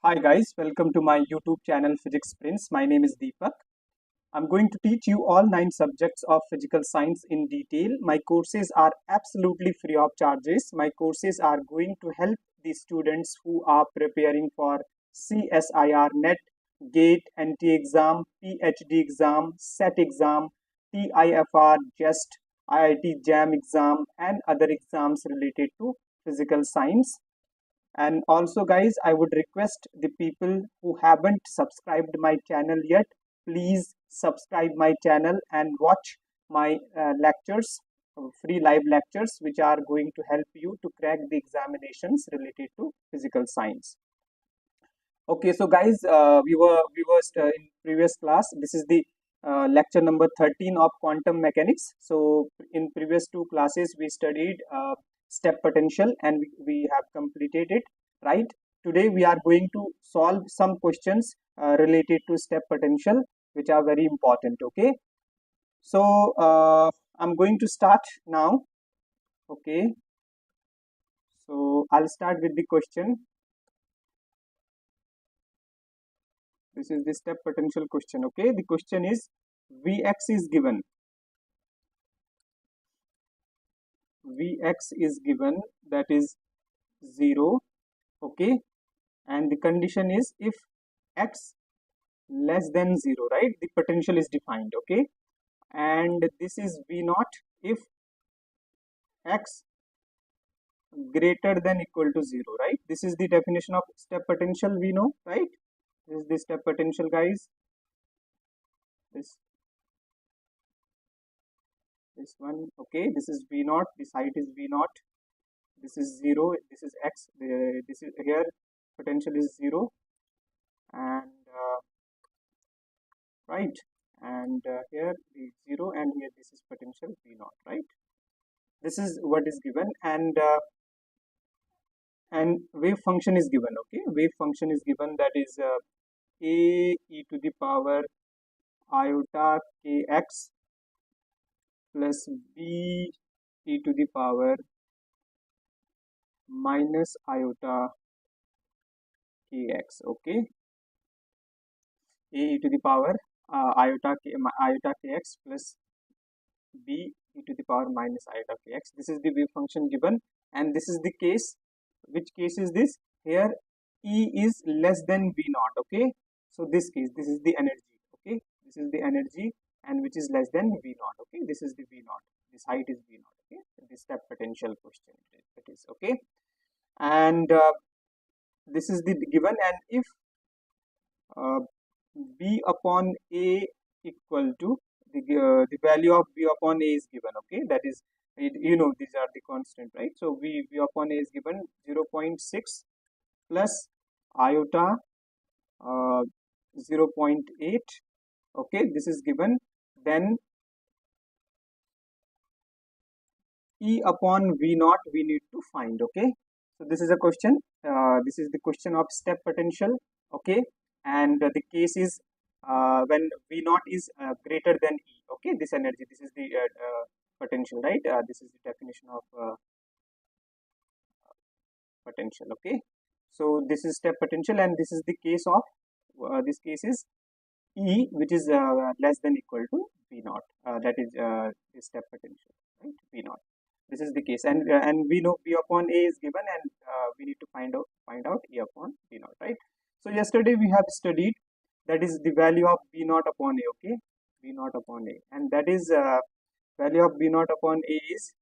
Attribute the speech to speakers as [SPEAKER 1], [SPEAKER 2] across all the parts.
[SPEAKER 1] Hi guys, welcome to my YouTube channel Physics Prince. My name is Deepak. I'm going to teach you all 9 subjects of physical science in detail. My courses are absolutely free of charges. My courses are going to help the students who are preparing for CSIR, NET, GATE, NT exam, PhD exam, SET exam, TIFR, Jest, IIT-Jam exam and other exams related to physical science. And also guys, I would request the people who haven't subscribed my channel yet, please subscribe my channel and watch my lectures, free live lectures, which are going to help you to crack the examinations related to physical science. Okay, so guys, in previous class. This is the lecture number 13 of quantum mechanics. So in previous 2 classes we studied step potential and we have completed it, right? Today we are going to solve some questions related to step potential, which are very important. Okay, so I'm going to start now. Okay, so I'll start with the question. This is the step potential question. Okay, the question is Vx is given. Vx is given, that is 0. Okay, and the condition is if x less than 0, right? The potential is defined. Okay, and this is V naught if x greater than equal to 0, right? This is the definition of step potential, we know, right? This is the step potential, guys. This one. Okay, this is V naught, this height is V naught, this is 0, this is x, this is here potential is 0, and right, and here the 0, and here this is potential V naught, right? This is what is given, and wave function is given. Okay, wave function is given, that is a e to the power iota kx plus b e to the power minus iota kx. Okay, a e to the power iota kx plus b e to the power minus iota kx. This is the wave function given, and this is the case. Which case is this? Here E is less than V naught. Okay, so this case, this is the energy. Okay, this is the energy, and which is less than V naught. Okay, this is the V naught. This height is V naught. Okay, this step potential question it is. Okay, and this is the given, and if B upon A equal to the value of B upon A is given. Okay, that is, you know, these are the constant, right? So V upon A is given 0.6 plus iota 0.8. Okay, this is given. Then E upon V naught we need to find. Okay, so this is a question. This is the question of step potential. Okay, and the case is when V naught is greater than E. Okay, this energy, this is the potential, right? This is the definition of potential. Okay, so this is step potential, and this is the case of this case is E, which is less than equal to V naught. That is the step potential, right? V naught. This is the case, and we know V upon A is given, and we need to find out E upon V naught, right? So yesterday we have studied, that is the value of V naught upon A. Okay, V naught upon A, and that is value of V naught upon A is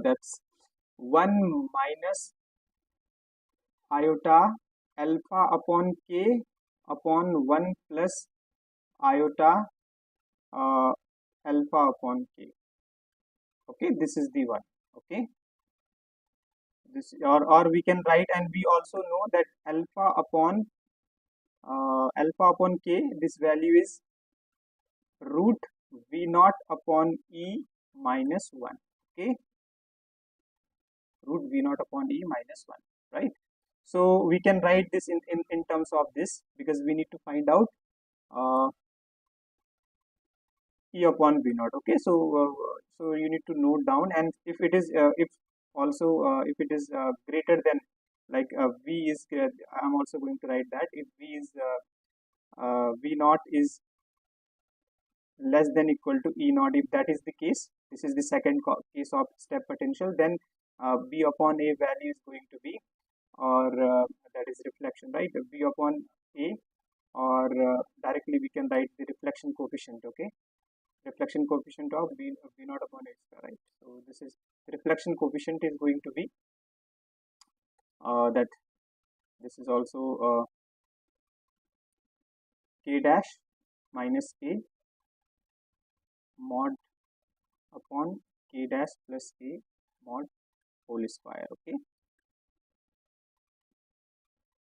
[SPEAKER 1] that's 1 minus iota alpha upon k upon 1 plus iota alpha upon k. Okay, this is the one. Okay, this, or we can write, and we also know that alpha upon k, this value is root V naught upon E minus 1. Okay, root V naught upon E minus 1, right? So we can write this in terms of this, because we need to find out E upon V naught. Okay, so so you need to note down, and if it is if it is greater than, like V is, I'm also going to write that if V is V naught is less than equal to E naught. If that is the case, this is the second case of step potential, then B upon A value is going to be, or that is reflection, right? B upon A, or directly we can write the reflection coefficient, okay? Reflection coefficient of B naught upon A square, right? So this is reflection coefficient is going to be that this is also K dash minus K mod upon K dash plus K mod whole square, okay?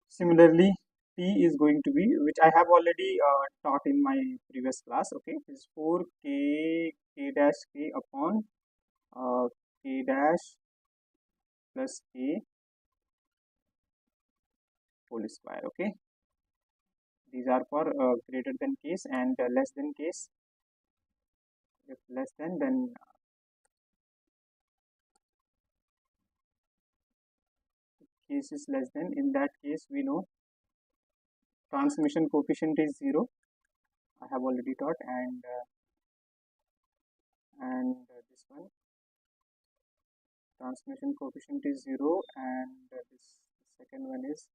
[SPEAKER 1] Similarly, T is going to be, which I have already taught in my previous class, okay, is 4K K dash K upon K dash plus K whole square, okay? These are for greater than case and less than case. If less than, then case is less than. In that case, we know transmission coefficient is 0. I have already taught, and this one transmission coefficient is 0, and this second one is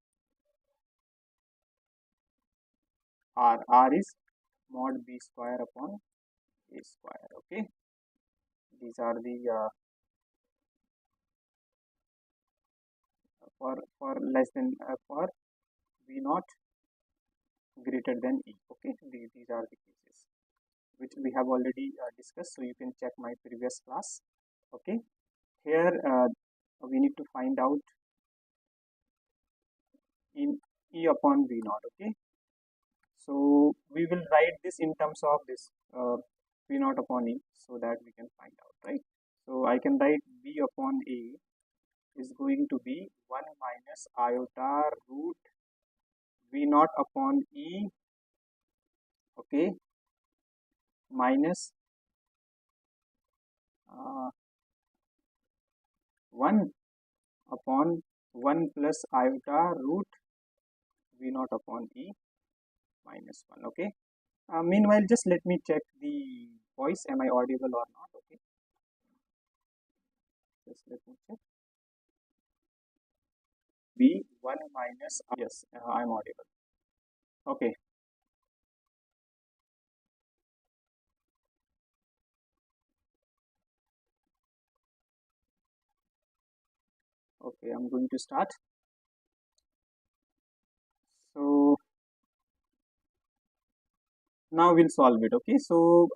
[SPEAKER 1] R. R is mod B square upon A square, okay? These are the for less than for V naught greater than E, okay? These are the cases which we have already discussed, so you can check my previous class, okay? Here we need to find out in E upon V naught, okay? So we will write this in terms of this V naught upon E, so that we can find out, right? So I can write V upon A is going to be 1 minus iota root V naught upon E, okay, minus 1 upon 1 plus iota root V naught upon E minus 1, okay? Meanwhile, just let me check the voice. Am I audible or not? Okay. Just let me check. B 1 minus, yes, I'm audible. Okay. Okay, I'm going to start. So now we'll solve it, okay? So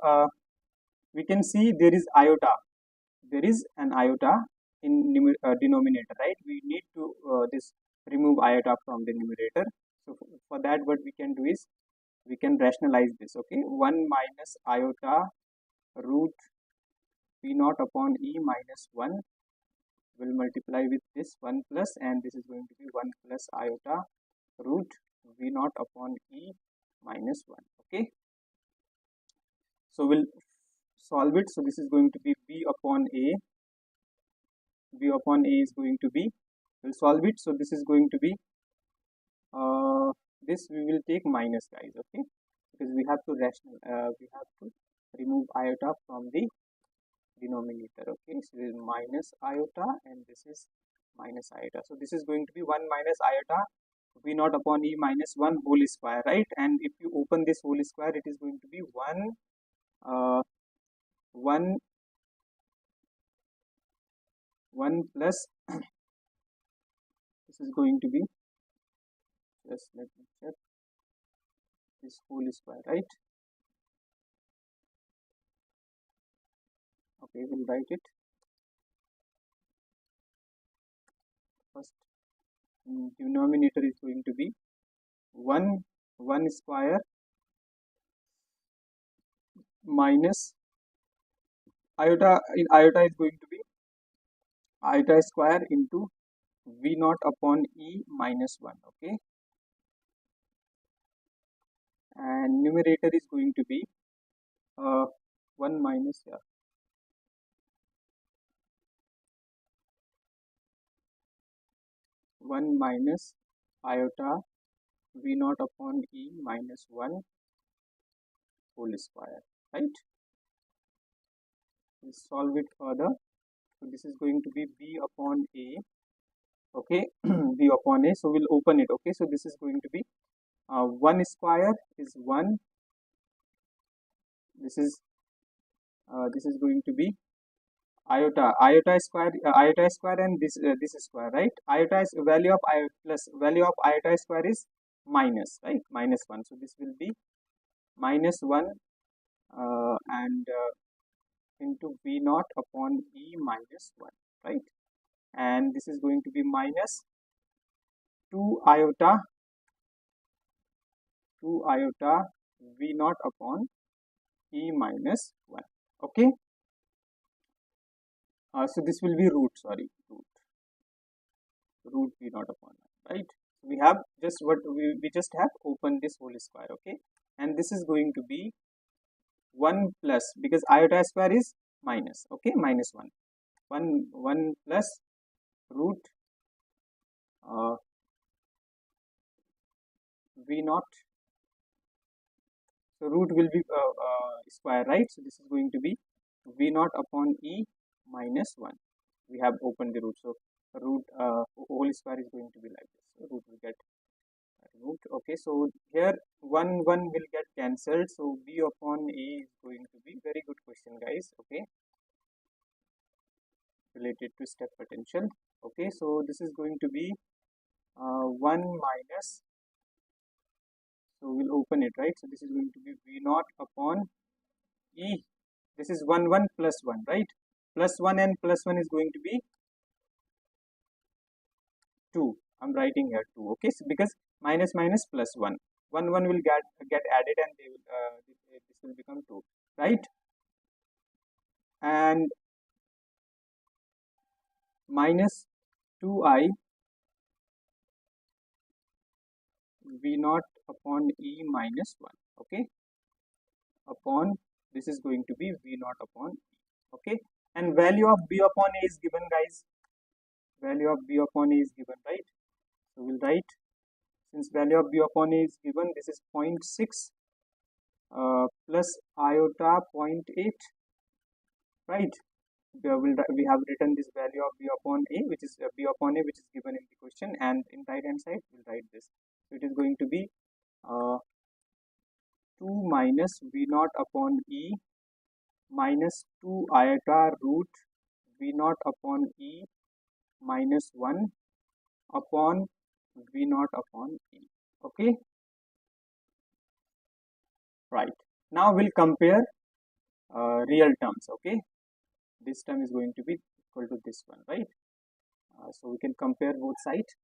[SPEAKER 1] we can see there is iota. There is an iota in denominator, right? We need to this remove iota from the numerator. So for that, what we can do is we can rationalize this, okay? 1 minus iota root V naught upon E minus 1 will multiply with this 1 plus, and this is going to be 1 plus iota root V naught upon E minus 1, okay? So we'll solve it. So this is going to be B upon A. B upon A is going to be, we'll solve it. So this is going to be, this we will take minus, guys, okay? Because we have to we have to remove iota from the denominator, okay? So this is minus iota and this is minus iota. So this is going to be 1 minus iota V naught upon E minus 1 whole square, right? And if you open this whole square, it is going to be 1 plus this is going to be, just let me check, this whole square, right? Okay, we'll write it first. Denominator is going to be 1 square minus iota. In iota is going to be iota square into V naught upon E minus 1, okay? And numerator is going to be 1 minus, yeah, 1 minus iota v naught upon e minus 1 whole square, right? We'll solve it further. So this is going to be b upon a, okay, b upon a. So we'll open it, okay. So this is going to be 1 square is 1. This is going to be iota square and this square, right? Iota is value of iota plus value of iota square is minus, right? Minus 1. So this will be minus 1 and into v naught upon e minus 1, right? And this is going to be minus 2 iota v naught upon e minus 1, okay. So this will be root v naught upon 1, right? We have just what we just have opened this whole square, okay. And this is going to be 1 plus, because iota square is minus, okay, minus 1 plus root v naught. So root will be square, right? So this is going to be v naught upon e minus 1. We have opened the root, so root whole square is going to be like this. So root will get removed, okay. So here 1 will get cancelled, so b upon a is going to be, very good question guys, okay, related to step potential, okay. So this is going to be 1 minus, so we'll open it, right? So this is going to be v naught upon e. This is 1 plus 1, right? Plus 1 and plus 1 is going to be 2. I'm writing here 2, okay. So because minus plus 1 will get added and they will this will become 2, right? And minus 2i v naught upon e minus 1, okay, upon, this is going to be v naught upon e, okay. And value of b upon a is given guys, value of b upon a is given, right? So we'll write, since value of b upon a is given, this is 0.6 plus iota 0.8, right? We have written this value of b upon a, which is given in the question, and in right hand side we'll write this. So it is going to be 2 minus v naught upon e minus 2 iota root v naught upon e minus 1 upon v naught upon e, okay, right? Now we'll compare real terms, okay. This term is going to be equal to this one, right? So we can compare both sides,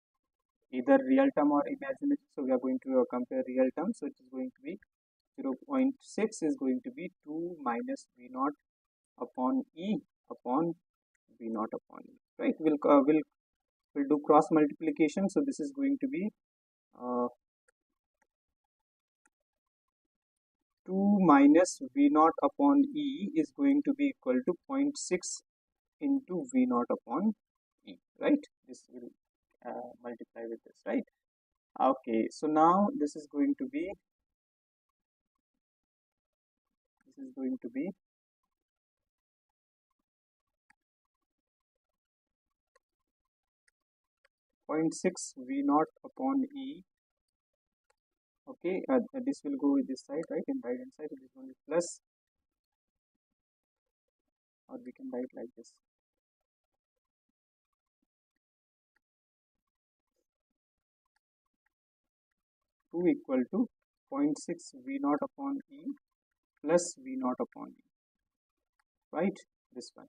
[SPEAKER 1] either real term or imaginary. So we are going to compare real terms. So it is going to be 0.6 is going to be 2 minus v naught upon e upon v naught upon e, right? We'll do cross multiplication. So this is going to be 2 minus v naught upon e is going to be equal to 0.6 into v naught upon e, right? This will multiply with this, right? Okay, so now this is going to be 0.6 v naught upon e, okay. This will go with this side, right? In right hand side, so this one is plus, or we can write like this, 2 equal to 0.6 v naught upon e plus v naught upon e, right? This one.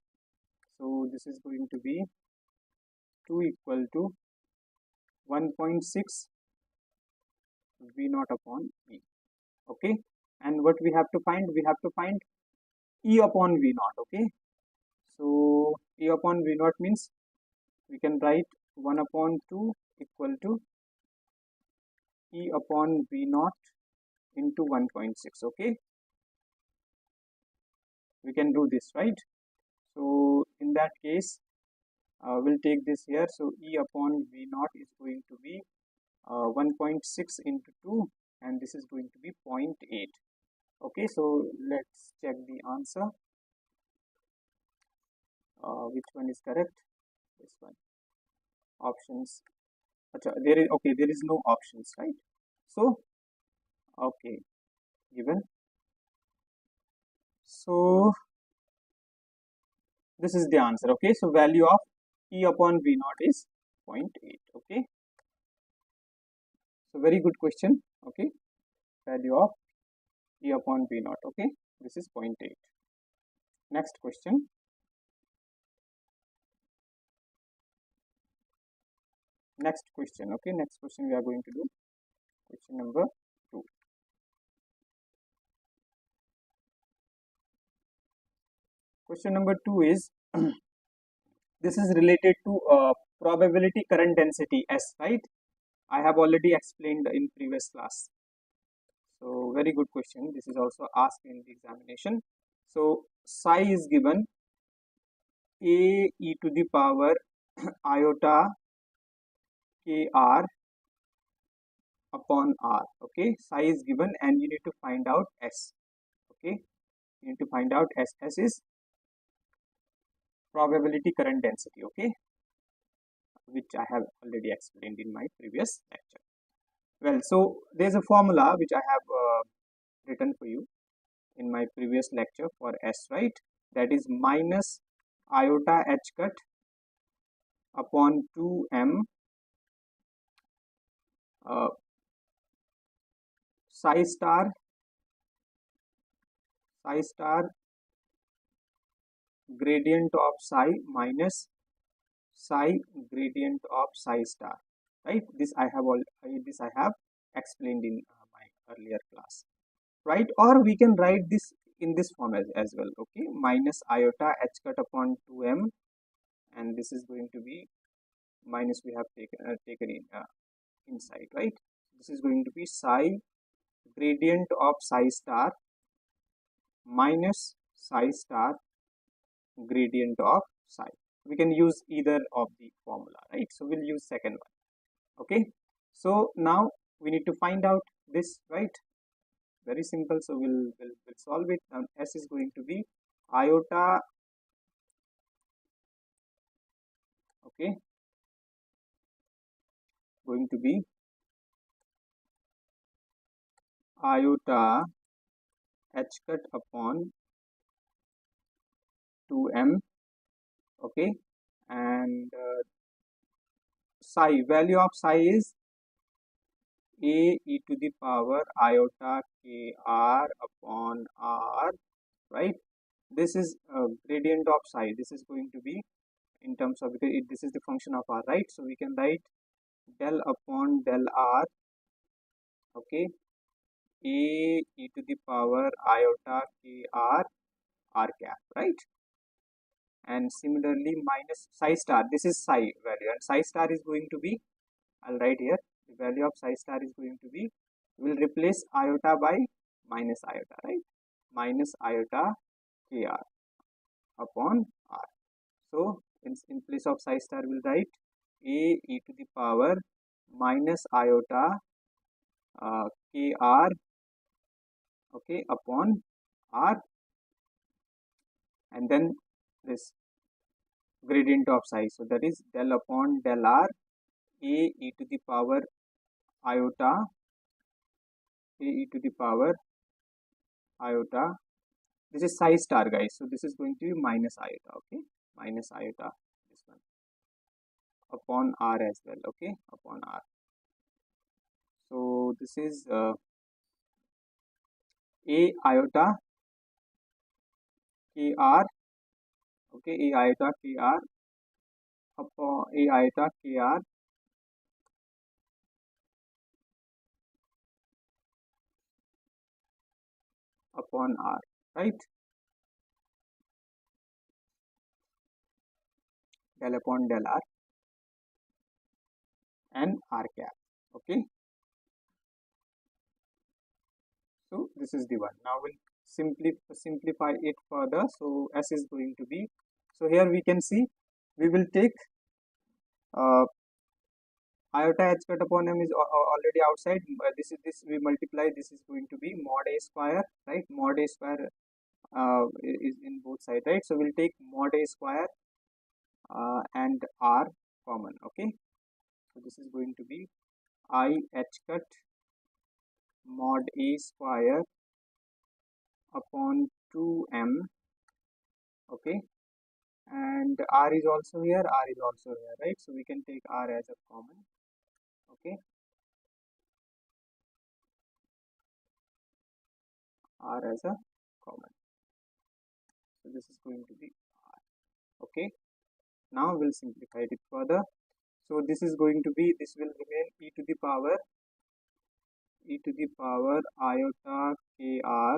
[SPEAKER 1] So this is going to be 2 equal to 1.6 v naught upon e, okay. And what we have to find? We have to find e upon v naught, okay. So e upon v naught means we can write 1 upon 2 equal to e upon v naught into 1.6, okay. We can do this, right? So in that case we'll take this here. So E upon V naught is going to be 1.6 into 2, and this is going to be 0.8. Okay, so let's check the answer. Which one is correct? This one. Options. There is, okay, there is no options, right? So okay, given. So this is the answer. Okay, so value of E upon V naught is 0.8. Okay, so very good question. Okay, value of E upon V naught. Okay, this is 0.8. Next question. Next question. Okay, next question we are going to do question number 2. Question number 2 is this is related to probability current density S, right? I have already explained in previous class. So very good question. This is also asked in the examination. So psi is given A e to the power iota kr upon r. Okay, psi is given and you need to find out S. Okay, you need to find out S. S is probability current density. Okay, which I have already explained in my previous lecture. Well, so there's a formula which I have written for you in my previous lecture for S, right? That is minus iota h cut upon 2m psi star gradient of psi minus psi gradient of psi star, right? This I have explained in my earlier class, right? Or we can write this in this form as well. Okay, minus iota h cut upon 2m, and this is going to be minus we have taken in inside, right? This is going to be psi gradient of psi star minus psi star gradient of psi. We can use either of the formula, right? So we'll use second one. Okay, so now we need to find out this, right? Very simple. So we'll solve it. Now S is going to be iota, okay, going to be iota h cut upon 2m, okay, and psi, value of psi is A e to the power iota kr upon r, right? This is gradient of psi. This is going to be in terms of, because this is the function of r, right? So we can write del upon del r, okay, A e to the power iota kr r cap, right? And similarly minus psi star, this is psi value, and psi star is going to be, I'll write here, the value of psi star is going to be, we'll replace iota by minus iota, right? Minus iota kr upon r. So in place of psi star we'll write A e to the power minus iota kr, okay, upon r, and then this gradient of psi. So that is del upon del r A e to the power iota, A e to the power iota, this is psi star, guys. So this is going to be minus iota, okay, minus iota, this one, upon r as well, okay, upon r. So this is A iota kr, okay, A iota kr upon A iota kr upon r, right? Del upon del r and r cap, okay. So this is the one. Now we'll simplify it further. So S is going to be, so here we can see we will take iota h cut upon m is already outside. This we multiply. This is going to be mod a square, right? Mod a square is in both sides, right? So we'll take mod a square and r common. Okay, so this is going to be I h cut mod a square upon 2m. Okay, and r is also here, r is also here, right? So we can take r as a common. Okay, r as a common. So this is going to be r. Okay, now we'll simplify it further. So this is going to be, this will remain e to the power iota kr.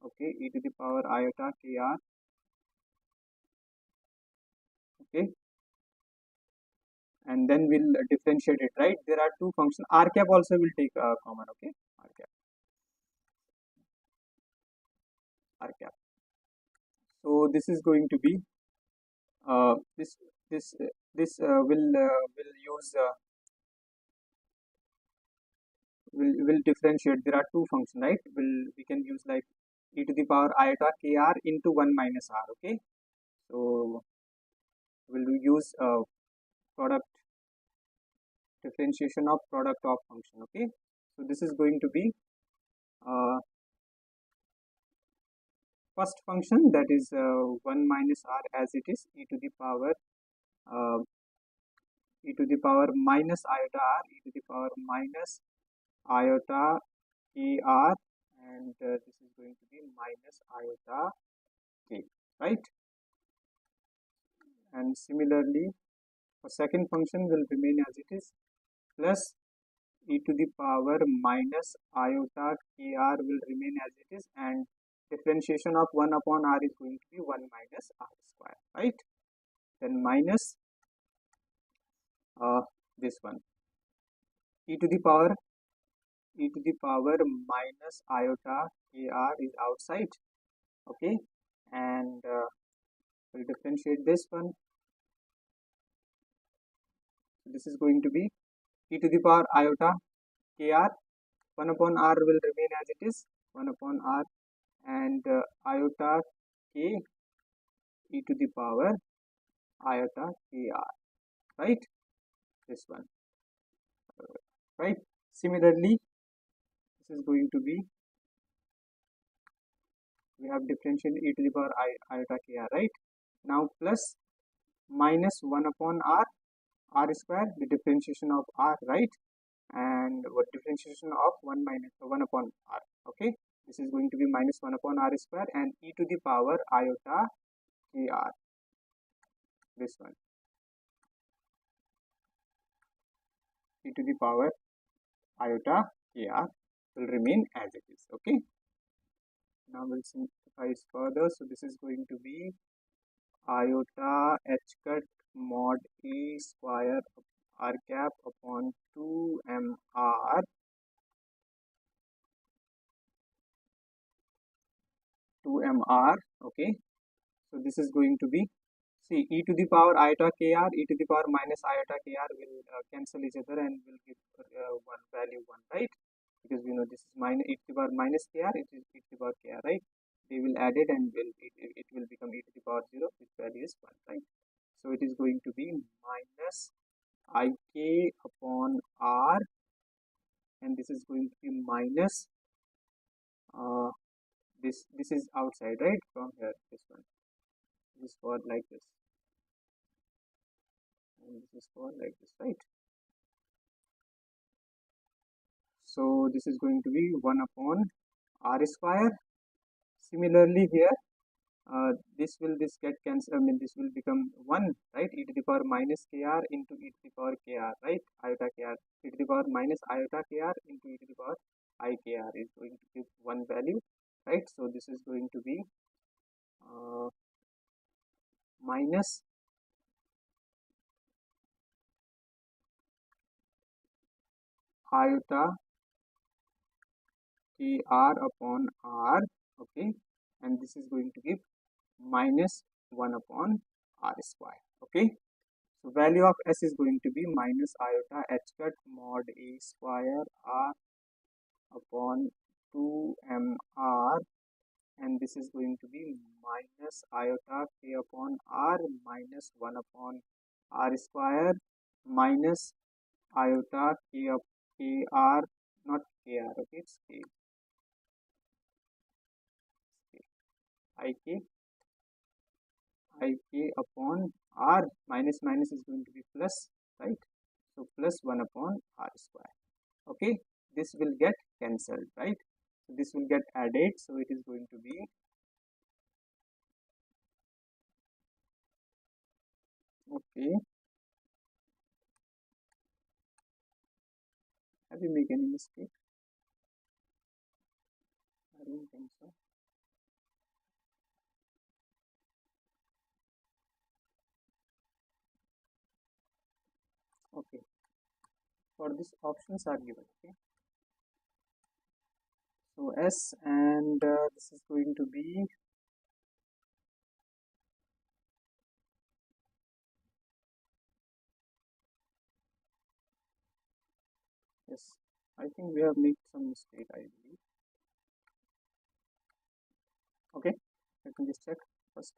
[SPEAKER 1] Okay, e to the power iota kr. Okay, and then we'll differentiate it, right? There are two functions. R cap also will take common. Okay, r cap. So this is going to be this will use will differentiate. There are two functions, right? We can use like e to the power iota kr into 1 minus r. Okay, so we'll use product differentiation of product of function. Okay, so this is going to be first function, that is 1 minus r as it is, e to the power minus iota r, e to the power minus iota kr, and this is going to be minus iota k, right? And similarly, the second function will remain as it is, plus e to the power minus iota kr will remain as it is, and differentiation of 1 upon r is going to be 1 minus r square, right? Then minus this one, e to the power minus iota kr is outside. Okay, and we'll differentiate this one. This is going to be e to the power iota kr, 1 upon r will remain as it is, 1 upon r, and iota k e to the power iota kr, right? This one, right? Similarly, this is going to be, we have differential e to the power iota kr, right? Now plus minus 1 upon r square, the differentiation of r, right? And what differentiation of 1 minus 1 upon r. Okay, this is going to be minus 1 upon r square, and e to the power iota kr, this one, e to the power iota kr will remain as it is. Okay, now we'll simplify it further. So this is going to be iota h cut mod a square r cap upon 2mr Okay, so this is going to be, see, e to the power iota kr, e to the power minus iota kr will cancel each other and will give one value 1, right? Because we know this is minus e to the power minus kr, it is e to the power kr, right? They will add it and it will become e to the power 0, which value is 1, right? So it is going to be minus ik upon r, and this is going to be minus this is outside, right? From here, this one, this is for like this, and this is for like this, right? So this is going to be 1 upon r square. Similarly here, this get cancelled. I mean, this will become 1, right? E to the power minus kr into e to the power kr, right? Iota kr, e to the power minus iota kr into e to the power ikr is going to give 1 value, right? So this is going to be minus iota kr upon r. Okay, and this is going to give minus 1 upon r square. Okay, so value of S is going to be minus iota h cut mod A square R upon 2mr, and this is going to be minus iota k upon r minus 1 upon r square minus iota k up kr, not kr, okay, it's k, ik upon r, minus minus is going to be plus, right? So plus 1 upon r square. Okay, this will get cancelled, right? So this will get added, so it is going to be okay. Have you made any mistake? I don't think so. Okay, for this options are given. Okay, so S, and this is going to be yes. I think we have made some mistake, I believe. Okay, let me just check first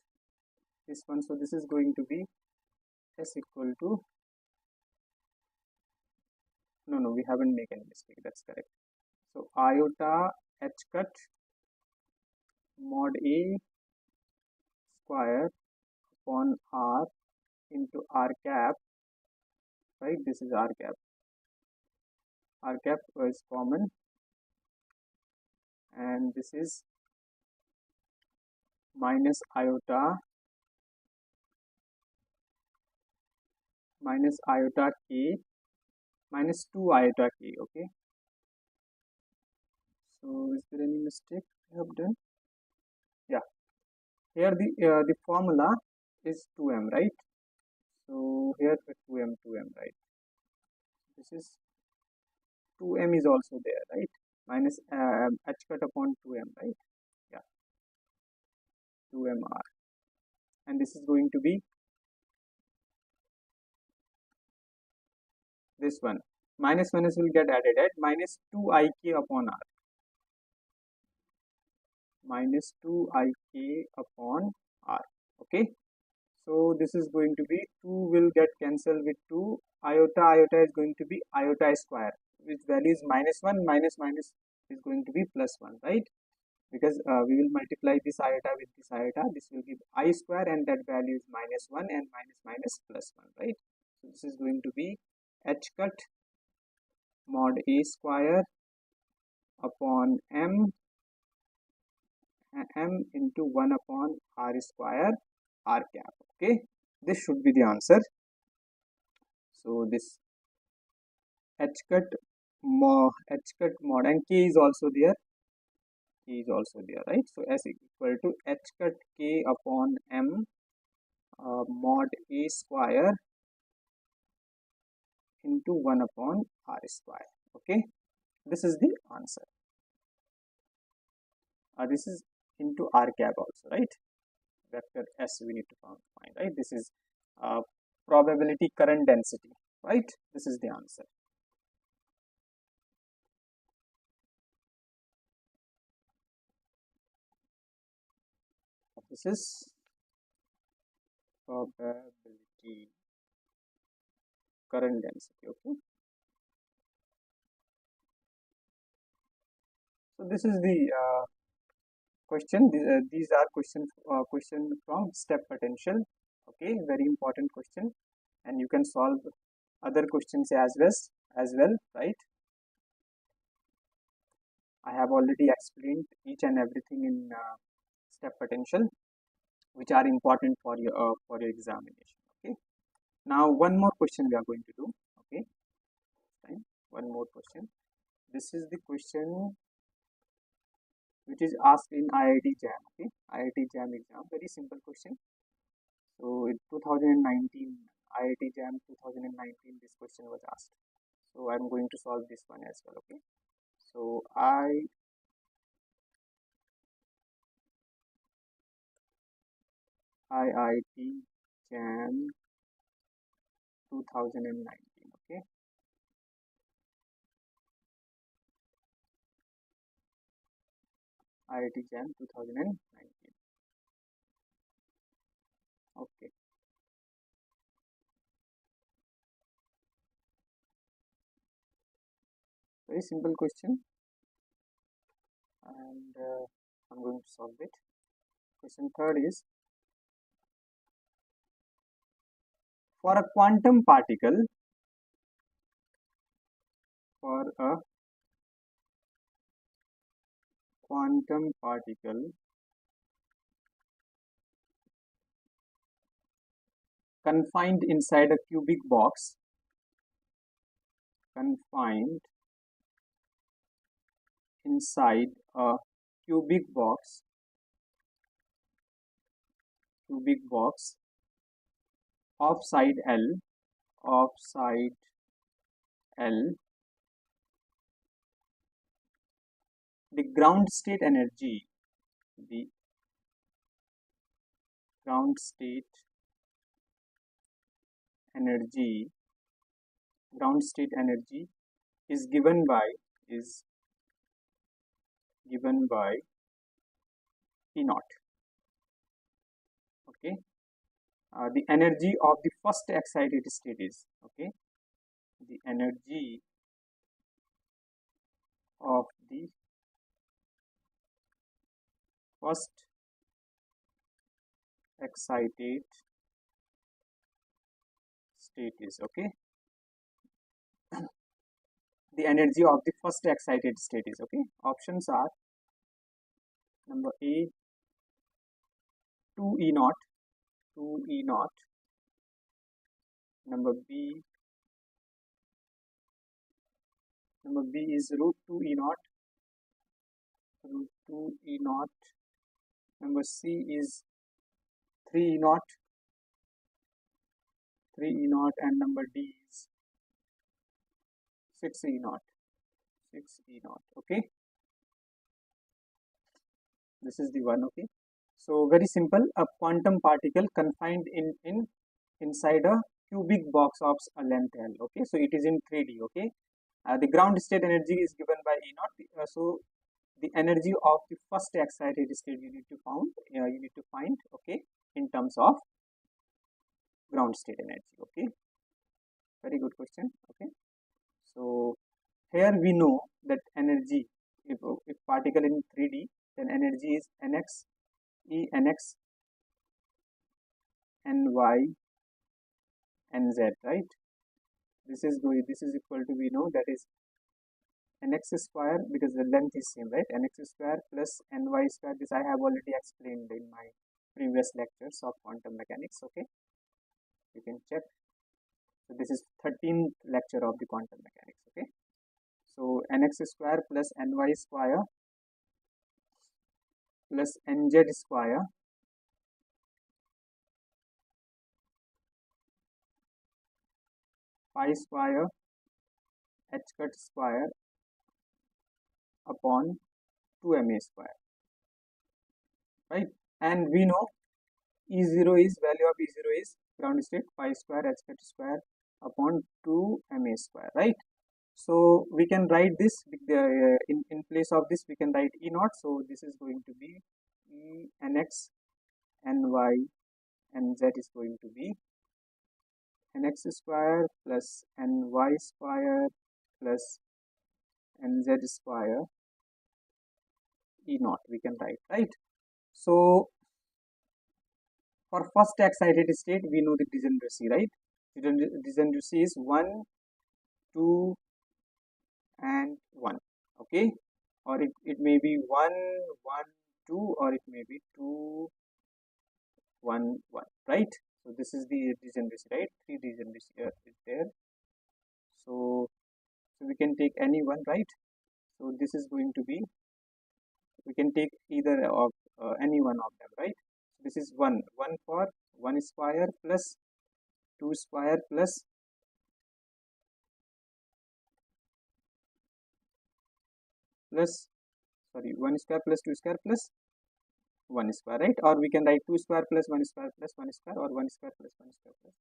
[SPEAKER 1] this one. So this is going to be S equal to, no, we haven't made any mistake, that's correct. So iota h cut mod A square upon r into r cap, right? This is r cap. R cap is common, and this is minus iota k minus 2 iota k. Okay, so is there any mistake I have done? Yeah, here the formula is 2m, right? So here 2m, right? This is 2m is also there, right? Minus h cut upon 2m, right? Yeah, 2mr, and this is going to be this one. Minus minus will get added at minus 2ik upon r, minus 2ik upon r. Okay, so this is going to be 2 will get cancelled with 2. Iota is going to be iota square, which value is minus 1, minus minus is going to be plus 1, right? Because we will multiply this iota with this iota, this will give I square, and that value is minus 1, and minus minus plus 1, right? So this is going to be h cut mod A square upon m into 1 upon r square r cap. Okay, this should be the answer. So this h cut mod, and k is also there, right? So s equal to h cut k upon m mod A square into 1 upon r square. Okay, this is the answer. This is into r cap also, right? Vector S we need to find, right? This is probability current density, right? This is the answer. This is probability current density. Okay, so this is the question. These are question from step potential. Okay, very important question, and you can solve other questions as well, right? I have already explained each and everything in step potential, which are important for your examination. Okay, now one more question we are going to do. Okay, one more question. This is the question which is asked in IIT-Jam. Okay, IIT-Jam exam, very simple question. So in 2019, IIT-Jam 2019, this question was asked. So I'm going to solve this one as well. Okay, so IIT-Jam 2019. Okay. IIT-Jam 2019. Okay. Very simple question, and I'm going to solve it. Question third is, for a quantum particle, confined inside a cubic box, confined inside a cubic box of side L, the ground state energy is given by E naught. Okay. The energy of the first excited state is, okay, the energy of the first excited state is, okay, the energy of the first excited state is, okay. Options are number A, 2 E naught, number B is root 2 E naught, number C is 3 E naught, and number D is 6 E naught, okay. This is the one, okay. So very simple, a quantum particle confined inside a cubic box of a length L, okay. So it is in 3D, okay. The ground state energy is given by E naught. So the energy of the first excited state you need to find, okay, in terms of ground state energy, okay. Very good question, okay. So here we know that energy, if particle in 3D, then energy is nx E nx ny nz, right? This is equal to, we know, that is nx square, because the length is same, right? Nx square plus ny square. This I have already explained in my previous lectures of quantum mechanics, okay. You can check. So this is 13th lecture of the quantum mechanics, okay. So nx square plus ny square plus nz square pi square h cut square upon 2ma square, right? And we know value of E0 is ground state pi square h cut square upon 2ma square, right? So we can write this in place of this we can write E naught. So this is going to be E nx ny nz is going to be nx square plus ny square plus nz square E naught we can write, right? So for first excited state we know the degeneracy, right? Degeneracy is 1, 2 and 1, okay, or it may be 1, 1, 2, or it may be 2, 1, 1, right? So this is the degeneracy, right? 3 degeneracy is there. So we can take any one, right? So this is going to be, we can take either of any one of them, right? This is 1 for 1 square plus 2 square plus 1 square plus 2 square plus 1 square, right? Or we can write 2 square plus 1 square plus 1 square, or 1 square plus 1 square plus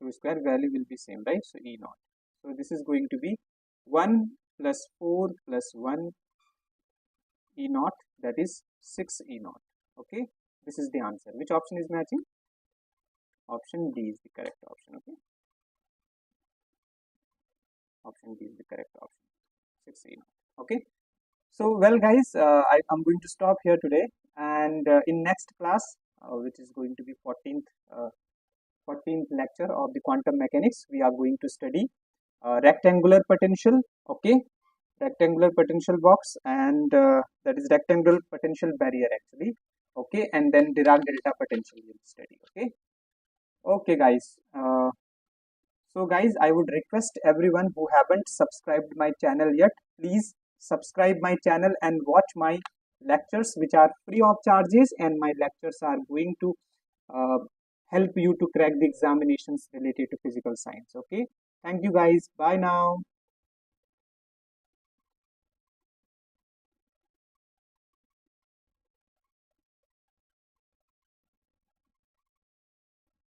[SPEAKER 1] 2 square value will be same, right? So E naught. So this is going to be 1 plus 4 plus 1 E naught, that is 6 E naught. Okay, this is the answer. Which option is matching? Option D is the correct option. Okay, option D is the correct option, 6 E naught. Okay, so well guys, I'm going to stop here today, and in next class, which is going to be 14th lecture of the quantum mechanics, we are going to study rectangular potential. Okay, rectangular potential box, and that is rectangular potential barrier actually. Okay, and then Dirac delta potential we will study. Okay guys, so guys, I would request everyone who haven't subscribed my channel yet, please subscribe my channel and watch my lectures, which are free of charges, and my lectures are going to uh, help you to crack the examinations related to physical science. Okay, thank you guys, bye now.